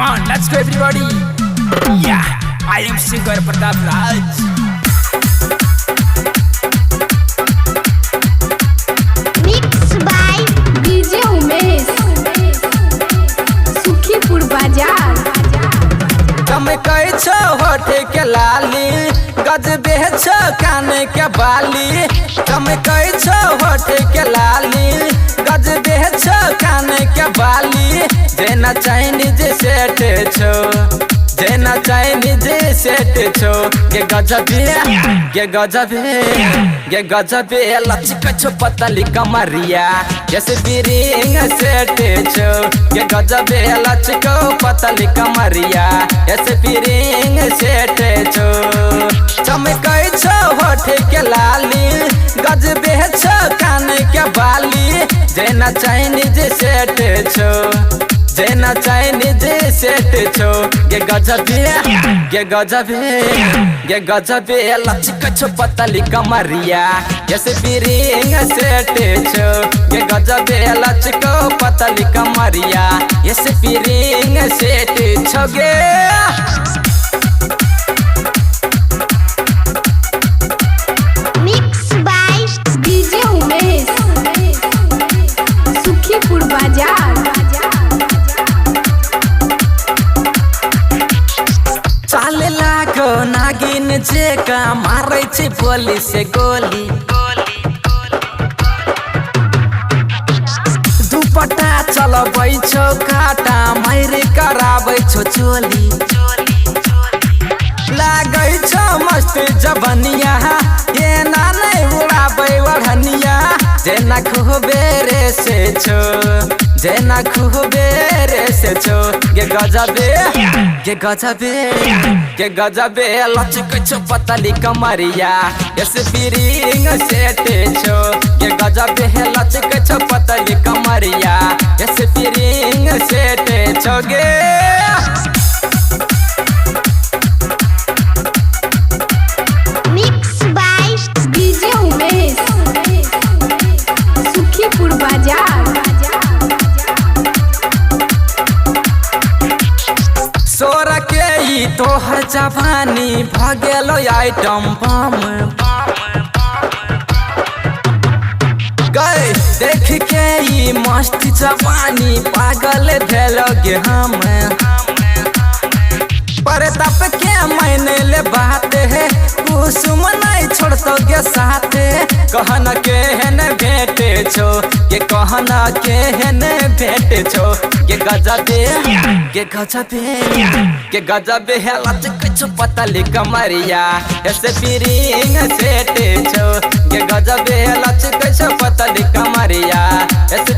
on, let's go everybody. Yeah, I am singer Pratap Raj. Mixed by DJ Umesh, Sukhipur Bazaar. कम कई छो होठे के लाली गजबे छो काने के बाली कम कई छो होठे के लाली गजबे छो काने के बाली जेना चाइनीज सेट छो जेना चाइनीज सेट छो के गजबे लचक छो पतली कमरिया जैसे बिरिंग सेट छो के गजबे लचक पतली कमरिया जैसे बिरिंग सेट छो चमकई छो होठे के लाली गजबे छो काने के बाली जेना चाइनीज सेट छो जेना चाइनीज सेट छो के गजबे लचक छो पतली कमरिया जैसे बिरिंग सेट छो के गजबे लचक पतली कमरिया जैसे बिरिंग सेट छो गे Mixed by DJ Umesh, Sukhipur Bazaar. चाले लागो नागिन जेका मारै छै बोली से गोली दुपट्टा चलबै छौ काटा मारे कराबै छौ चोली लागै छौ मस्त जवनिया ये ना नै उड़ाबै ओढ़निया जेना खुबेरे से छो जेना खुबेरे से छो के गजबे लचक छो पतली कमरिया ऐसे बिरिंग सेट छो के गजबे लचक छो पतली कमरिया ऐसे बिरिंग सेट छो गे Mixed by DJ Umesh, Sukhipur Bazaar. सोर के ई तोहर जवानी भगेलो आइटम बम गए देख के ई मस्त जवानी पागल भेलो गे हम परताप के मैंने ले बात है कुसुम नहीं छोड़तो गे साथ कहना के हेन भेटे छो के कहना के हेन भेटे छो के गजबे है लचक छो पतली कमरिया ऐसे बिरिंग सेट छो के गजबे है लचक छो पतली कमरिया ऐसे